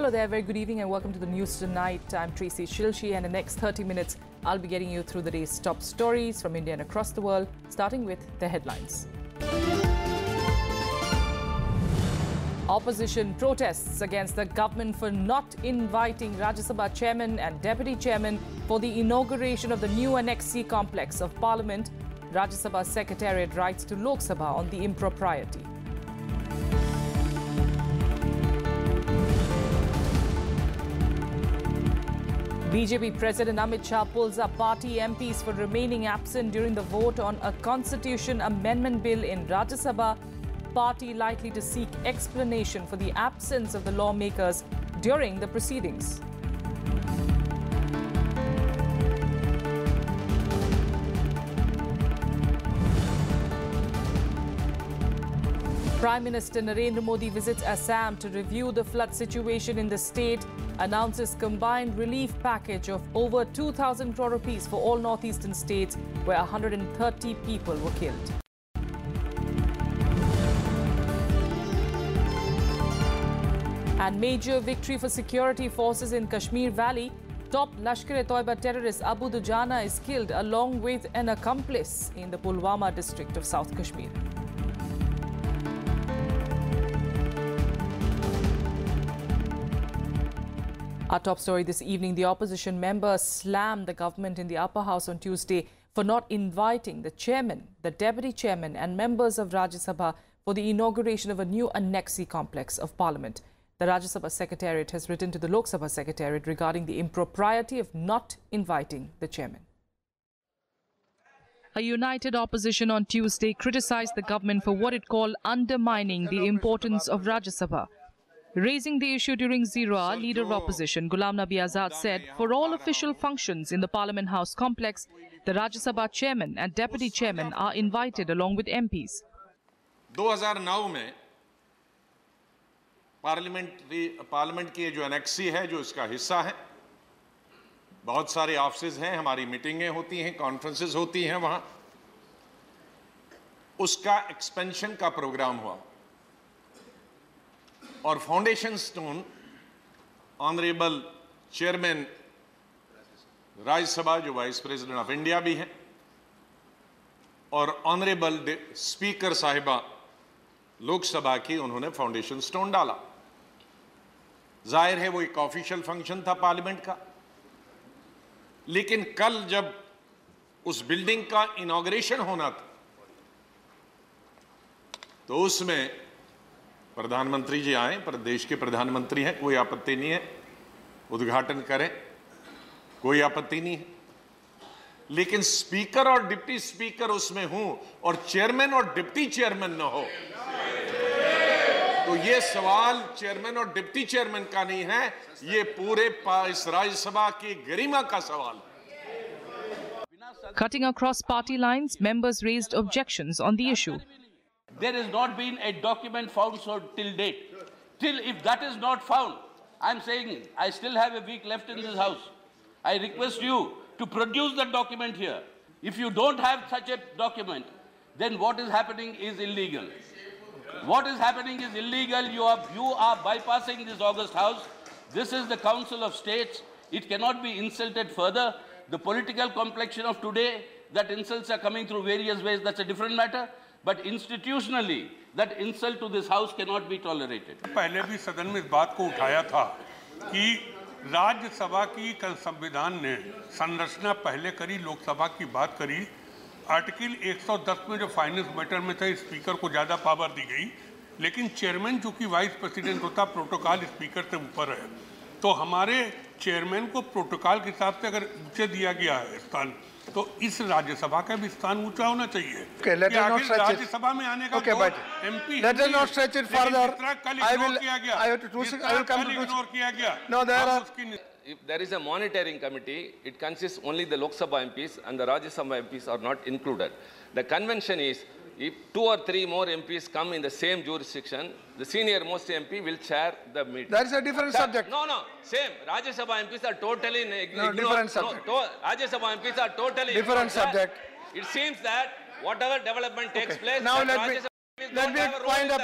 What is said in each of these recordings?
Hello there, very good evening and welcome to the news tonight. I'm Tracy Shilshi and in the next 30 minutes, I'll be getting you through the day's top stories from India and across the world, starting with the headlines. Opposition protests against the government for not inviting Rajya Sabha chairman and deputy chairman for the inauguration of the new Annexi complex of Parliament. Rajya Sabha Secretariat writes to Lok Sabha on the impropriety. BJP President Amit Shah pulls up party MPs for remaining absent during the vote on a constitution amendment bill in Rajya Sabha. Party likely to seek explanation for the absence of the lawmakers during the proceedings. Prime Minister Narendra Modi visits Assam to review the flood situation in the state, announces combined relief package of over 2,000 crore rupees for all northeastern states where 130 people were killed. And major victory for security forces in Kashmir Valley. Top Lashkartoibas terrorist Abu Dujana is killed along with an accomplice in the Pulwama district of South Kashmir. Our top story this evening, the opposition members slammed the government in the upper house on Tuesday for not inviting the chairman, the deputy chairman and members of Rajya Sabha for the inauguration of a new Annexi complex of Parliament. The Rajya Sabha Secretariat has written to the Lok Sabha Secretariat regarding the impropriety of not inviting the chairman. A united opposition on Tuesday criticized the government for what it called undermining the importance of Rajya Sabha. Raising the issue during Zero-hour, Leader of Opposition Ghulam Nabi Azad said for all official functions in the Parliament House complex, the Rajya Sabha chairman and deputy chairman are invited along with MPs. 2009 में parliament की जो annexe है जो इसका हिस्सा है, बहुत सारे ऑफिसेज हैं, हमारी मीटिंगें होती हैं, कॉन्फ्रेंसेस होती हैं वहां, उसका एक्सपेंशन का प्रोग्राम हुआ और foundation stone honourable chairman Rajya Sabha जो वाइस प्रेसिडेंट ऑफ इंडिया भी हैं और ऑनरेबल स्पीकर साहिबा लोकसभा की उन्होंने फाउंडेशन स्टोन डाला। जाहिर है वो एक ऑफिशियल फंक्शन था पार्लियामेंट का, लेकिन कल जब उस बिल्डिंग का इनॉग्रेशन होना था तो उसमें प्रधानमंत्री जी आए, देश के प्रधानमंत्री हैं, कोई आपत्ति नहीं है, उद्घाटन करें, कोई आपत्ति नहीं है, लेकिन स्पीकर और डिप्टी स्पीकर उसमें हूं और चेयरमैन और डिप्टी चेयरमैन न हो, तो ये सवाल चेयरमैन और डिप्टी चेयरमैन का नहीं है, ये पूरे इस राज्यसभा की गरिमा का सवाल है। Cutting across party lines, members raised objections on the issue. There has not been a document found till date. Till if that is not found, I'm saying I still have a week left in this house. I request you to produce the document here. If you don't have such a document, then what is happening is illegal. What is happening is illegal. You are bypassing this August House. This is the Council of States. It cannot be insulted further. The political complexion of today, that insults are coming through various ways, that's a different matter. But institutionally, that insult to this house cannot be tolerated. पहले भी सदन में इस बात को उठाया था कि राज्यसभा की संविधान ने संरचना पहले करी, लोकसभा की बात करी। आर्टिकल 110 में जो फाइनेंस मैटर में था, स्पीकर को ज़्यादा पावर दी गई, लेकिन चेयरमैन जो कि वाइस प्रेसिडेंट होता, प्रोटोकॉल स्पीकर से ऊपर है, तो हमारे चेयरमैन को प्रोटोकॉल के हिसाब से अगर ऊंचे दिया गया है स्थान, तो इस राज्यसभा का भी स्थान ऊंचा होना चाहिए। राज्यसभा में आने का एमपी इग्नोर किया गया। If there is a monitoring committee, it consists only the Lok Sabha MPs and the Rajya Sabha MPs are not included. The convention is, if 2 or 3 more MPs come in the same jurisdiction, the senior most MP will chair the meeting. That is a different subject. No, same. Rajya Sabha MPs are totally different subject. Rajya Sabha MPs are totally different subject. It seems that whatever development takes place, now let me find up.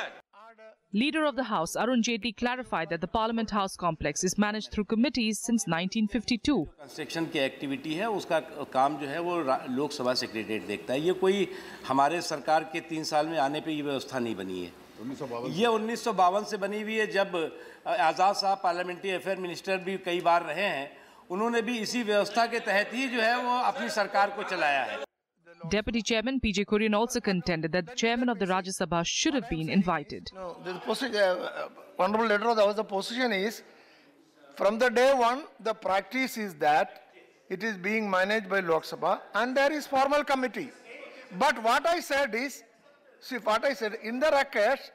Leader of the House, Arun Jaitley, clarified that the Parliament House complex is managed through committees since 1952. Construction की activity है, उसका काम जो है वो Lok Sabha secretariat देखता है. ये कोई हमारे सरकार के 3 साल में आने पे ये व्यवस्था नहीं बनी है. ये 1952 से बनी हुई है, जब आज़ाद साहब पार्लियामेंट्री अफेयर मिनिस्टर भी कई बार रहे हैं. उन्होंने भी इसी व्यवस्था के तहत ही जो है वो अपनी सरकार को चलाया है. Deputy Chairman P.J. Kurian also contended that the Chairman of the Rajya Sabha should have been invited. No, Honorable Leader of the House, the position is, from the day one, the practice is that it is being managed by Lok Sabha and there is formal committee. But what I said is, in the records,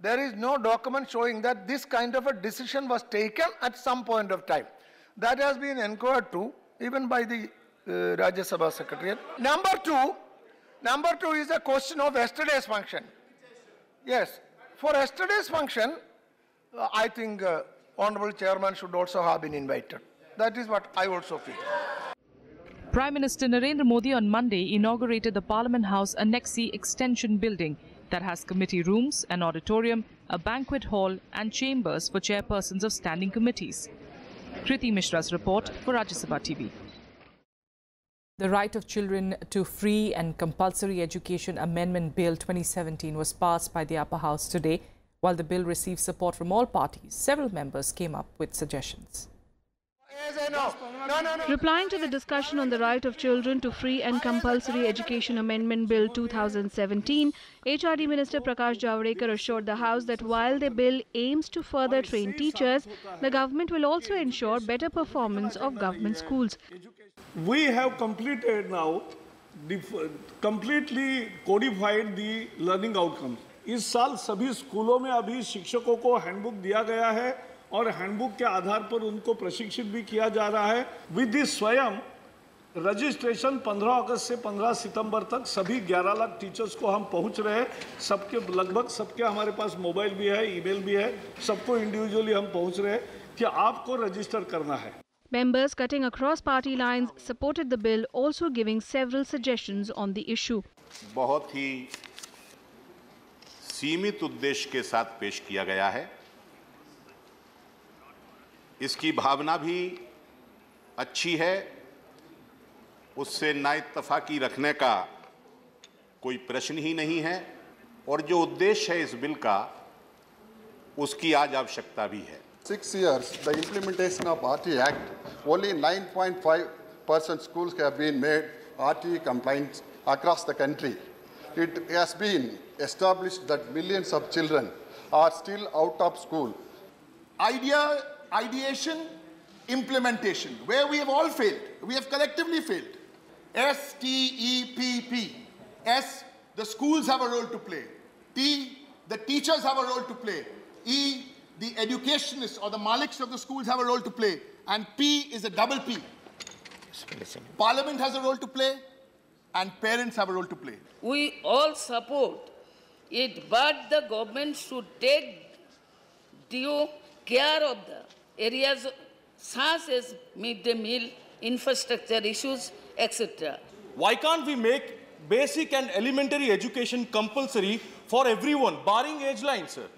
there is no document showing that this kind of a decision was taken at some point of time. That has been inquired to, even by the Rajya Sabha Secretariat. Number two is a question of yesterday's function. Yes, for yesterday's function, I think Honorable Chairman should also have been invited. That is what I also feel. Prime Minister Narendra Modi on Monday inaugurated the Parliament House Annexi Extension building that has committee rooms, an auditorium, a banquet hall and chambers for chairpersons of standing committees. Kriti Mishra's report for Rajya Sabha TV. The Right of Children to Free and Compulsory Education Amendment Bill 2017 was passed by the Upper House today. While the bill received support from all parties, several members came up with suggestions. Replying to the discussion on the Right of Children to Free and Compulsory Education Amendment Bill 2017, HRD Minister Prakash Javadekar assured the House that while the bill aims to further train teachers, the government will also ensure better performance of government schools. We have completed now, completely codified the learning outcomes. इस साल सभी स्कूलों में अभी शिक्षकों को handbook दिया गया है और हैंडबुक के आधार पर उनको प्रशिक्षित भी किया जा रहा है. विद दिस स्वयं रजिस्ट्रेशन 15 अगस्त से 15 सितंबर तक सभी 11 लाख टीचर्स को हम पहुंच रहे हैं. सबके लगभग सबके हमारे पास मोबाइल भी है, ईमेल भी है, सबको इंडिविजुअली हम पहुंच रहे हैं कि आपको रजिस्टर करना है. Members cutting across party lines supported the bill, also giving several suggestions on the issue. बहुत ही सीमित उद्देश्य के साथ पेश किया गया है. इसकी भावना भी अच्छी है, उससे नाइत्तफाकी रखने का कोई प्रश्न ही नहीं है और जो उद्देश्य है इस बिल का उसकी आज आवश्यकता भी है. 6 years, the implementation of RT Act, only 9.5% schools have been made RT compliant across the country. It has been established that millions of children are still out of school. Ideation, implementation, where we have all failed. We have collectively failed. STEPP. S, the schools have a role to play. T, the teachers have a role to play. E, the educationists or the maliks of the schools have a role to play. And P is a double P. Parliament has a role to play and parents have a role to play. We all support it, but the government should take due care of the areas such as midday meal, infrastructure issues, etc. Why can't we make basic and elementary education compulsory for everyone, barring age lines, sir?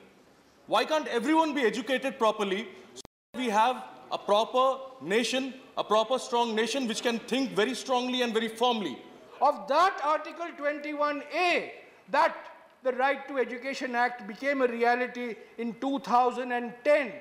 Why can't everyone be educated properly so that we have a proper nation, a proper strong nation which can think very strongly and very firmly? Of that Article 21A, that the Right to Education Act became a reality in 2010.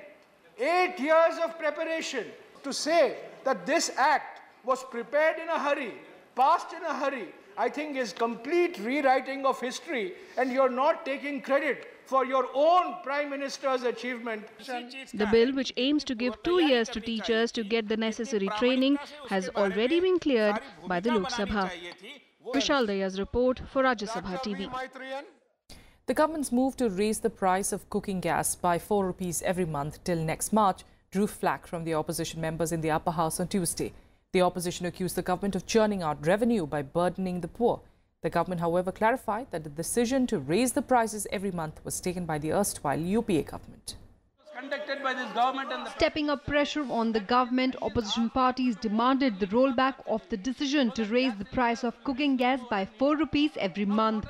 8 years of preparation. To say that this act was prepared in a hurry, passed in a hurry, I think is complete rewriting of history, and you're not taking credit for your own Prime Minister's achievement. The bill, which aims to give 2 years to teachers to get the necessary training, has already been cleared by the Lok Sabha. Vishal Daya's report for Rajya Sabha TV. The government's move to raise the price of cooking gas by 4 rupees every month till next March drew flack from the opposition members in the upper house on Tuesday. The opposition accused the government of churning out revenue by burdening the poor. The government, however, clarified that the decision to raise the prices every month was taken by the erstwhile UPA government. Conducted by this government and Stepping up pressure on the government, opposition parties demanded the rollback of the decision to raise the price of cooking gas by 4 rupees every month.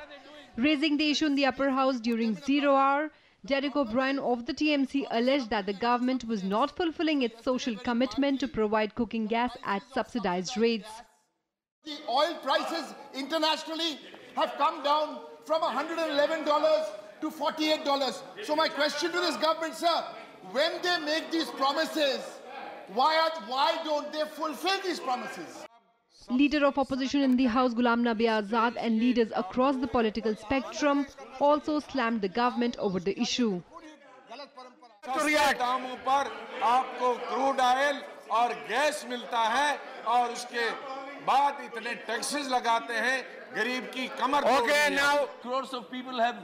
Raising the issue in the upper house during 0 hour, Derek O'Brien of the TMC alleged that the government was not fulfilling its social commitment to provide cooking gas at subsidized rates. The oil prices internationally have come down from $111 to $48. So my question to this government, sir, when they make these promises, why don't they fulfill these promises? Leader of opposition in the House Ghulam Nabi Azad and leaders across the political spectrum also slammed the government over the issue. दामों पर आपको crude oil और gas मिलता है और उसके बाद इतने टैक्सेस लगाते हैं गरीब की कमर Okay, now crores of people have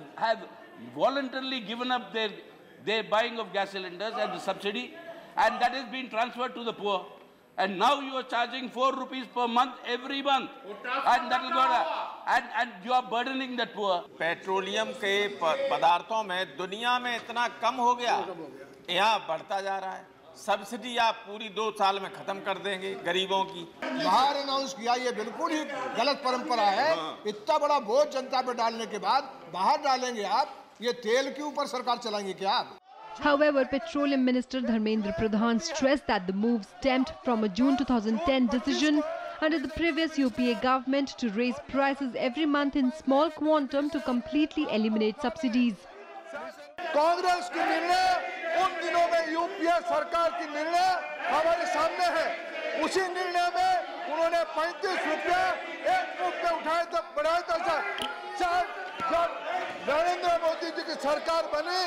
voluntarily given up their buying of gas cylinders and the subsidy, and that has been transferred to the poor. And now you are charging 4 rupees per month every month, and that will go and you are burdening the poor. Petroleum के पदार्थों में दुनिया में इतना कम हो गया, यहाँ बढ़ता जा रहा है। सब्सिडी आप पूरी 2 साल में खत्म कर देंगे गरीबों की। बाहर अनाउंस किया, ये बिल्कुल ही गलत परंपरा है। इतना बड़ा बोझ जनता पर डालने के बाद बाहर डालेंगे आप, ये तेल के ऊपर सरकार चलाएंगे क्या आप? However, Petroleum Minister Dharmendra Pradhan stressed that the move stemmed from a June 2010 decision under the previous UPA government to raise prices every month in small quantum to completely eliminate subsidies. Congress की निर्णय उन दिनों में UPA सरकार की निर्णय हमारे सामने है। उसी निर्णय में उन्होंने 35 रुपया एक मुफ्त में उठाए थे, बढ़ाए थे। जब नरेंद्र मोदी जी की सरकार बनी,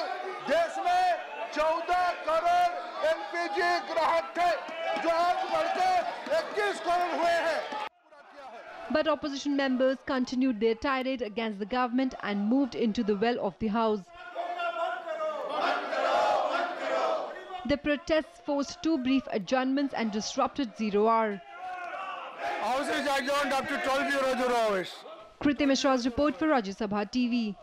देश में 14 करोड़ एलपीजी ग्राहक थे, जो आज बढ़कर 21 करोड़ हुए हैं। But opposition members continued their tirade against the government and moved into the well of the house. The protests forced 2 brief adjournments and disrupted 0 hour. House is adjourned up to 12:00 hours. Kriti Mishra's report for Rajya Sabha TV.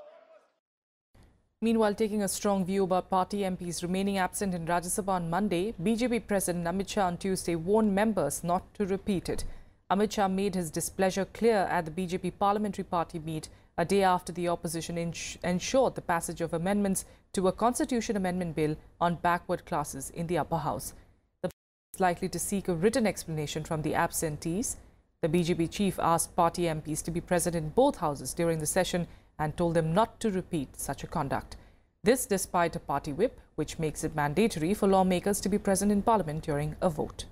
Meanwhile, taking a strong view about party MPs remaining absent in Rajya Sabha on Monday, BJP President Amit Shah on Tuesday warned members not to repeat it. Amit Shah made his displeasure clear at the BJP Parliamentary Party meet a day after the opposition ensured the passage of amendments to a constitution amendment bill on backward classes in the upper house. The party is likely to seek a written explanation from the absentees. The BJP chief asked party MPs to be present in both houses during the session and told them not to repeat such a conduct. This despite a party whip which makes it mandatory for lawmakers to be present in Parliament during a vote.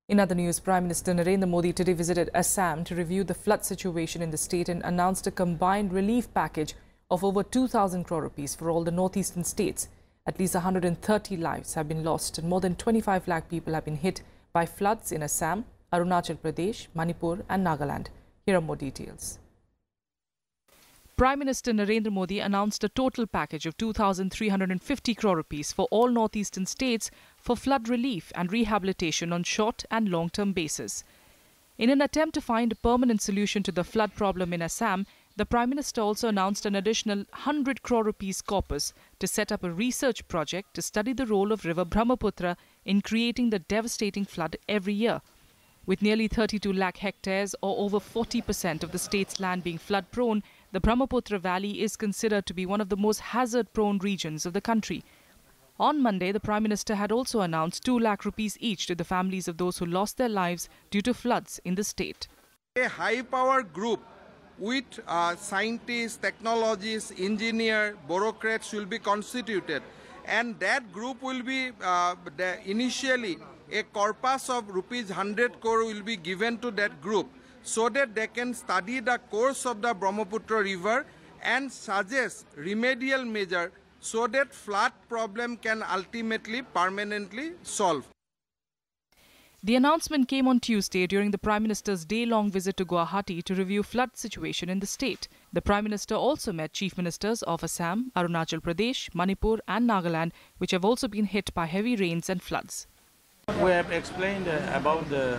In other news, Prime Minister Narendra Modi today visited Assam to review the flood situation in the state and announced a combined relief package of over 2,000 crore rupees for all the northeastern states. At least 130 lives have been lost and more than 25 lakh people have been hit by floods in Assam, Arunachal Pradesh, Manipur and Nagaland. Here are more details. Prime Minister Narendra Modi announced a total package of 2,350 crore rupees for all northeastern states for flood relief and rehabilitation on short and long-term basis. In an attempt to find a permanent solution to the flood problem in Assam, the Prime Minister also announced an additional 100 crore rupees corpus to set up a research project to study the role of River Brahmaputra in creating the devastating flood every year. With nearly 32 lakh hectares or over 40% of the state's land being flood-prone, the Brahmaputra Valley is considered to be one of the most hazard-prone regions of the country. On Monday, the Prime Minister had also announced 2 lakh rupees each to the families of those who lost their lives due to floods in the state. A high-powered group with scientists, technologists, engineers, bureaucrats will be constituted, and that group will be initially a corpus of rupees 100 crore will be given to that group so that they can study the course of the Brahmaputra river and suggest remedial measure so that flood problem can ultimately permanently solve. The announcement came on Tuesday during the Prime Minister's day-long visit to Guwahati to review flood situation in the state. The Prime Minister also met Chief Ministers of Assam, Arunachal Pradesh, Manipur and Nagaland, which have also been hit by heavy rains and floods. We have explained about the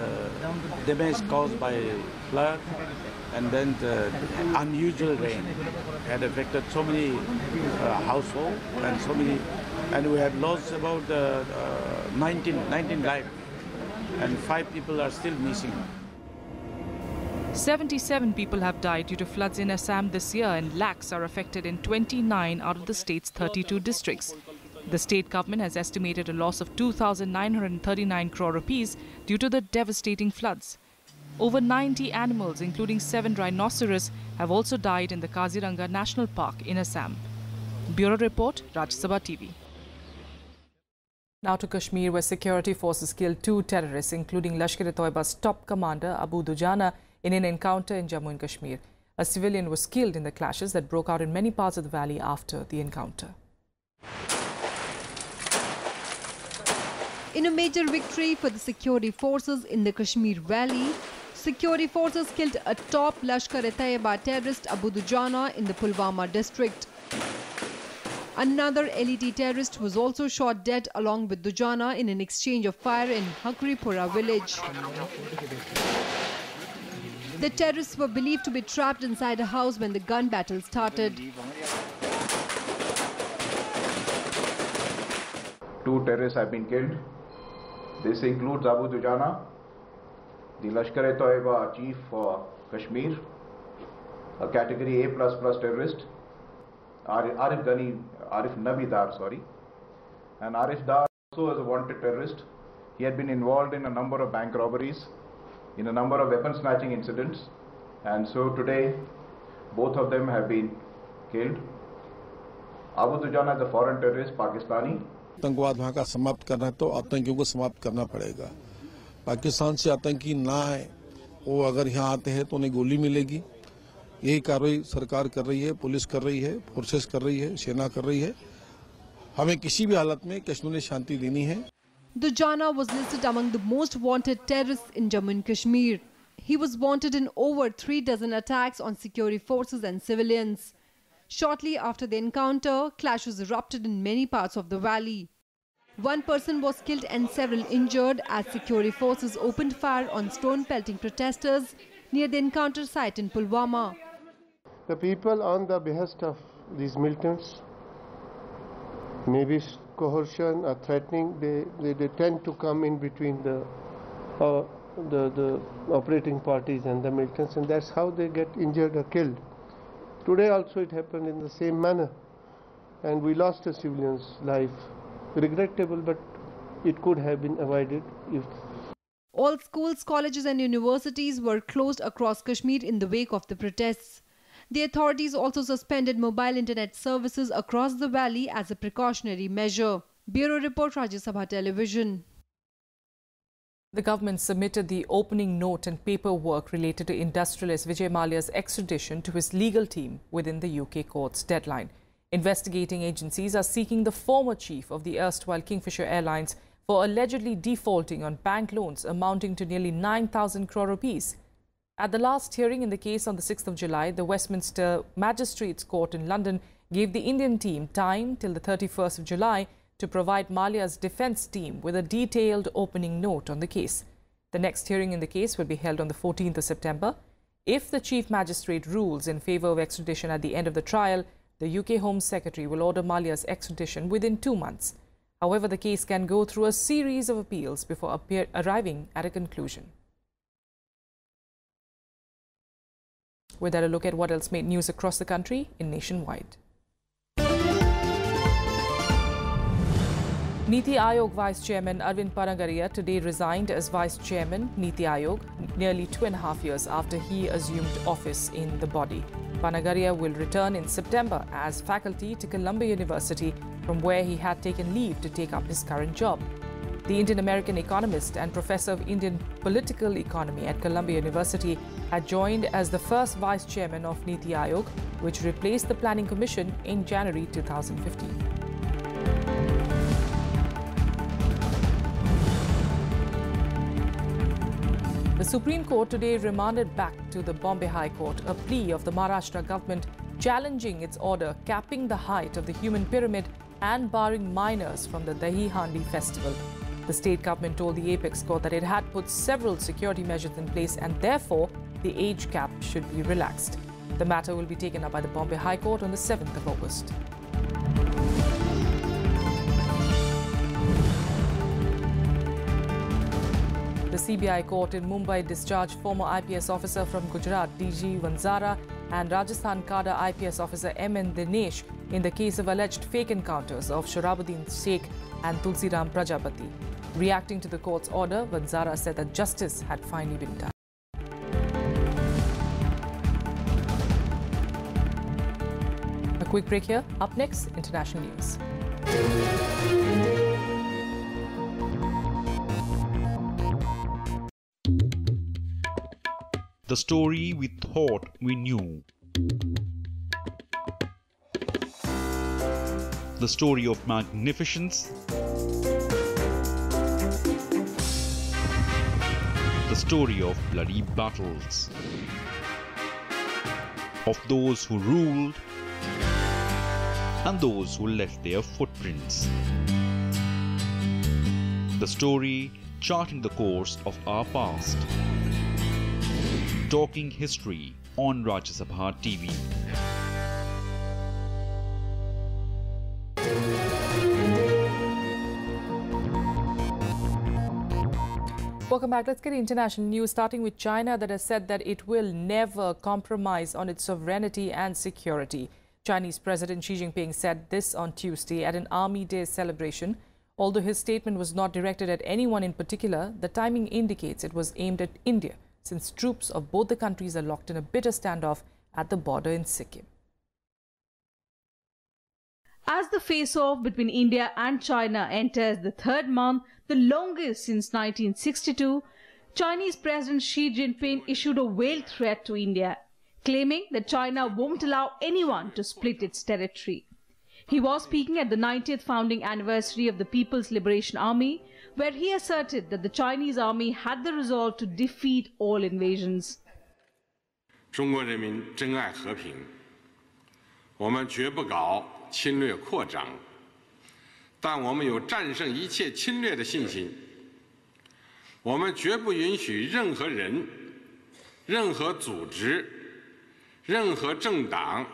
damage caused by flood and then the unusual rain had affected so many households and we have lost about 19 lives and 5 people are still missing. 77 people have died due to floods in Assam this year, and lakhs are affected in 29 out of the state's 32 districts. The state government has estimated a loss of 2,939 crore rupees due to the devastating floods. Over 90 animals, including 7 rhinoceros, have also died in the Kaziranga National Park in Assam. Bureau Report, Rajya Sabha TV. Now to Kashmir, where security forces killed 2 terrorists, including Lashkartoibas top commander Abu Dujana, in an encounter in Jammu and Kashmir. A civilian was killed in the clashes that broke out in many parts of the valley after the encounter. In a major victory for the security forces in the Kashmir Valley, security forces killed a top Lashkartoibas terrorist Abu Dujana in the Pulwama district. Another LET terrorist was also shot dead along with Dujana in an exchange of fire in Hakripura village. The terrorists were believed to be trapped inside a house when the gun battle started. 2 terrorists have been killed. This includes Abu Dujana, the Lashkartoibas chief for Kashmir, a category A++ terrorist, Arif Nabidar, and Arif Dar also is a wanted terrorist. He had been involved in a number of bank robberies, in a number of weapon snatching incidents, and so today both of them have been killed. Abu Dujana is a foreign terrorist, Pakistani. आतंकवाद वहाँ का समाप्त करना है तो आतंकियों को समाप्त करना पड़ेगा। पाकिस्तान से आतंकी ना आए, वो अगर यहाँ आते हैं तो उन्हें गोली मिलेगी। यही कार्रवाई सरकार कर रही है, पुलिस कर रही है, फोर्सेस कर रही है, सेना कर रही है। हमें किसी भी हालत में कश्मीर में शांति देनी है। Dujana was listed among the most wanted terrorists in Jammu and Kashmir. He was wanted in over 3 dozen attacks on security forces and civilians. Shortly after the encounter, clashes erupted in many parts of the valley. 1 person was killed and several injured as security forces opened fire on stone-pelting protesters near the encounter site in Pulwama. The people on the behest of these militants, maybe coercion or threatening, they tend to come in between the operating parties and the militants, and that's how they get injured or killed. Today also it happened in the same manner, and we lost a civilian's life. Regrettable, but it could have been avoided if... All schools, colleges and universities were closed across Kashmir in the wake of the protests. The authorities also suspended mobile internet services across the valley as a precautionary measure. Bureau Report, Rajya Sabha Television. The government submitted the opening note and paperwork related to industrialist Vijay Mallya's extradition to his legal team within the UK court's deadline. Investigating agencies are seeking the former chief of the erstwhile Kingfisher Airlines for allegedly defaulting on bank loans amounting to nearly 9,000 crore rupees. At the last hearing in the case on the 6th of July, the Westminster Magistrates Court in London gave the Indian team time till the 31st of July to provide Mallya's defence team with a detailed opening note on the case. The next hearing in the case will be held on the 14th of September. If the Chief Magistrate rules in favour of extradition at the end of the trial, the UK Home Secretary will order Mallya's extradition within 2 months. However, the case can go through a series of appeals before arriving at a conclusion. With that, a look at what else made news across the country in Nationwide. Niti Aayog Vice Chairman Arvind Panagaria today resigned as Vice Chairman Niti Aayog nearly 2.5 years after he assumed office in the body. Panagaria will return in September as faculty to Columbia University, from where he had taken leave to take up his current job. The Indian-American economist and professor of Indian political economy at Columbia University had joined as the first Vice Chairman of Niti Aayog, which replaced the Planning Commission in January 2015. The Supreme Court today remanded back to the Bombay High Court a plea of the Maharashtra government challenging its order capping the height of the human pyramid and barring minors from the Dahi Handi festival. The state government told the Apex Court that it had put several security measures in place and therefore the age cap should be relaxed. The matter will be taken up by the Bombay High Court on the 7th of August. The CBI court in Mumbai discharged former IPS officer from Gujarat DG Vanzara and Rajasthan cadre IPS officer MN Dinesh in the case of alleged fake encounters of Shorabuddin Sheikh and Tulsiram Prajapati. Reacting to the court's order, Vanzara said that justice had finally been done. A quick break here. Up next, international news. The story we thought we knew. The story of magnificence. The story of bloody battles. Of those who ruled and those who left their footprints. The story charting the course of our past. Talking history on Rajya Sabha TV. Welcome back. Let's get international news, starting with China that has said that it will never compromise on its sovereignty and security. Chinese President Xi Jinping said this on Tuesday at an Army Day celebration. Although his statement was not directed at anyone in particular, the timing indicates it was aimed at India, since troops of both the countries are locked in a bitter standoff at the border in Sikkim. As the face-off between India and China enters the third month, the longest since 1962, Chinese President Xi Jinping issued a veiled threat to India, claiming that China won't allow anyone to split its territory. He was speaking at the 90th founding anniversary of the People's Liberation Army, where he asserted that the Chinese army had the resolve to defeat all invasions. 中国人民珍爱和平，我们绝不搞侵略扩张，但我们有战胜一切侵略的信心。我们绝不允许任何人、任何组织、任何政党，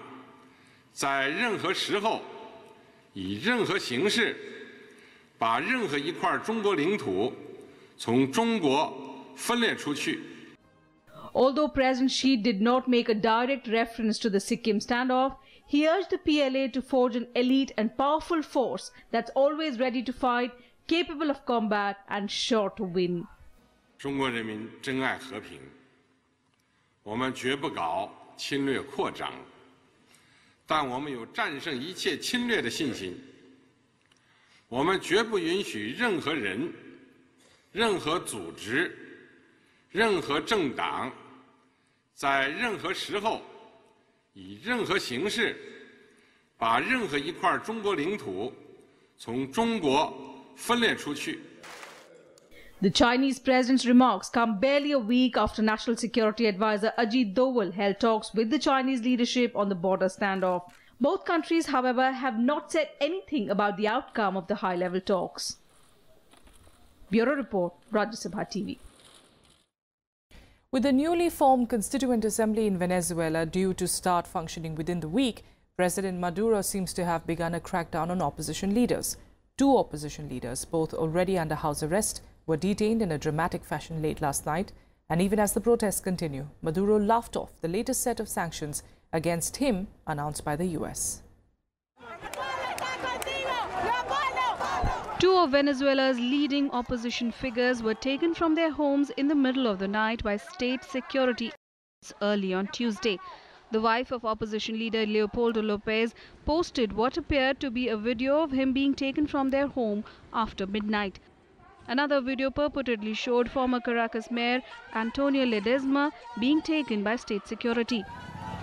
在任何时候，以任何形式，把任何一块中国领土从中国分裂出去。 Although President Xi did not make a direct reference to the Sikkim standoff, he urged the PLA to forge an elite and powerful force that's always ready to fight, capable of combat and sure to win. 中国人民珍爱和平，我们绝不搞侵略扩张，但我们有战胜一切侵略的信心。我们绝不允许任何人、任何组织、任何政党，在任何时候，以任何形式，把任何一块中国领土从中国分裂出去。 The Chinese president's remarks come barely a week after National Security Advisor Ajit Doval held talks with the Chinese leadership on the border standoff. Both countries, however, have not said anything about the outcome of the high-level talks. Bureau Report, Rajya Sabha TV. With the newly formed Constituent Assembly in Venezuela due to start functioning within the week, President Maduro seems to have begun a crackdown on opposition leaders. Two opposition leaders, both already under house arrest, were detained in a dramatic fashion late last night. And even as the protests continue, Maduro laughed off the latest set of sanctions against him announced by the US. Two of Venezuela's leading opposition figures were taken from their homes in the middle of the night by state security agents early on Tuesday. The wife of opposition leader Leopoldo Lopez posted what appeared to be a video of him being taken from their home after midnight. Another video purportedly showed former Caracas mayor Antonio Ledesma being taken by state security.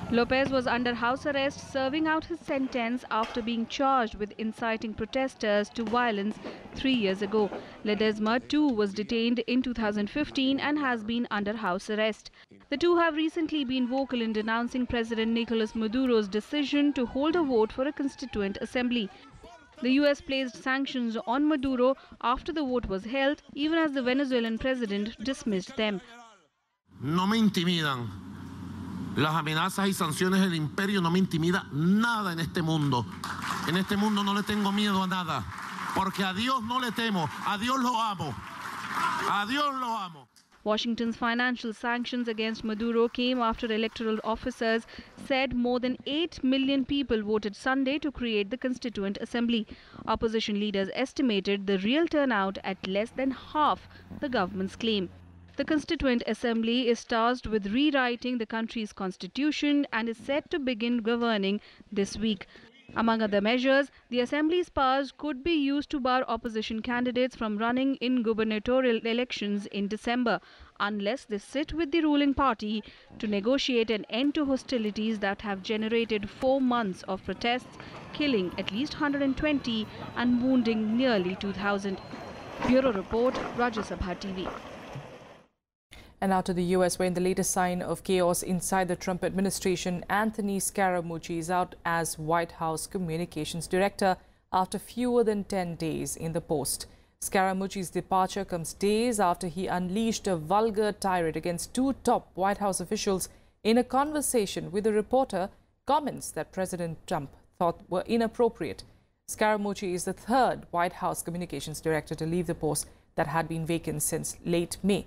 Lopez was under house arrest, serving out his sentence after being charged with inciting protesters to violence 3 years ago. Ledesma too was detained in 2015 and has been under house arrest. The two have recently been vocal in denouncing President Nicolas Maduro's decision to hold a vote for a constituent assembly. The US placed sanctions on Maduro after the vote was held, even as the Venezuelan president dismissed them. No me intimidan. Las amenazas y sanciones del imperio no me intimida nada en este mundo. En este mundo no le tengo miedo a nada, porque a Dios no le temo, a Dios lo amo. A Dios lo amo. Washington's financial sanctions against Maduro came after electoral officers said more than 8 million people voted Sunday to create the Constituent Assembly. Opposition leaders estimated the real turnout at less than half the government's claim. The Constituent Assembly is tasked with rewriting the country's constitution and is set to begin governing this week. Among other measures, the Assembly's powers could be used to bar opposition candidates from running in gubernatorial elections in December, unless they sit with the ruling party to negotiate an end to hostilities that have generated 4 months of protests, killing at least 120 and wounding nearly 2,000. Bureau Report, Rajya Sabha TV. And now to the US, where in the latest sign of chaos inside the Trump administration, Anthony Scaramucci is out as White House Communications Director after fewer than 10 days in the post. Scaramucci's departure comes days after he unleashed a vulgar tirade against 2 top White House officials in a conversation with a reporter, comments that President Trump thought were inappropriate. Scaramucci is the 3rd White House Communications Director to leave the post that had been vacant since late May.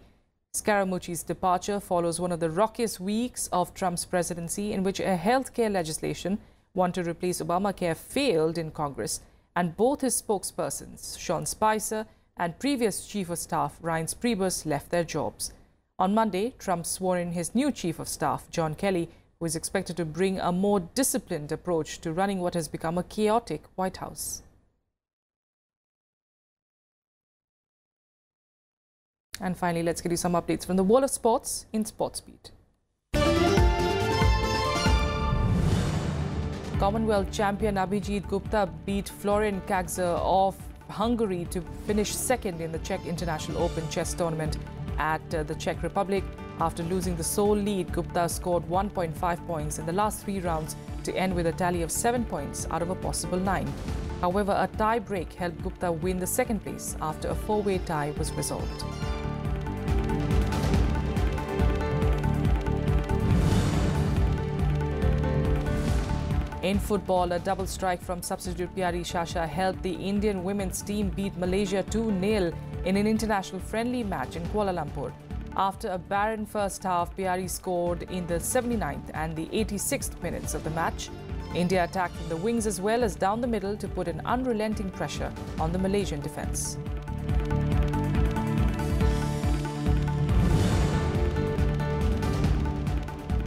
Scaramucci's departure follows one of the rockiest weeks of Trump's presidency, in which a healthcare legislation one to replace Obamacare failed in Congress, and both his spokespersons, Sean Spicer and previous Chief of Staff Reince Priebus, left their jobs. On Monday, Trump swore in his new Chief of Staff, John Kelly, who is expected to bring a more disciplined approach to running what has become a chaotic White House. And finally, let's get you some updates from the world of sports in SportsBeat. Commonwealth champion Abhijit Gupta beat Florian Kagzer of Hungary to finish 2nd in the Czech International Open chess tournament at the Czech Republic. After losing the sole lead, Gupta scored 1.5 points in the last 3 rounds to end with a tally of 7 points out of a possible 9. However, a tie break helped Gupta win the 2nd place after a 4-way tie was resolved. In football, a double strike from substitute Pyari Shasha helped the Indian women's team beat Malaysia 2-0 in an international friendly match in Kuala Lumpur. After a barren first half, Pyari scored in the 79th and the 86th minutes of the match. India attacked from the wings as well as down the middle to put an unrelenting pressure on the Malaysian defence.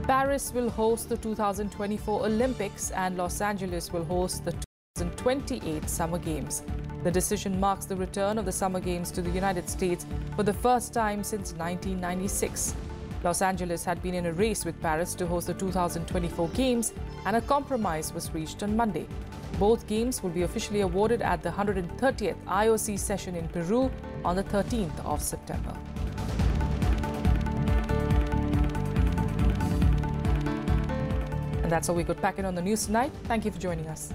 Paris will host the 2024 Olympics and Los Angeles will host the 2028 Summer Games. The decision marks the return of the Summer Games to the United States for the first time since 1996. Los Angeles had been in a race with Paris to host the 2024 Games, and a compromise was reached on Monday. Both games will be officially awarded at the 130th IOC session in Peru on the 13th of September. And that's all we could pack in on the news tonight. Thank you for joining us.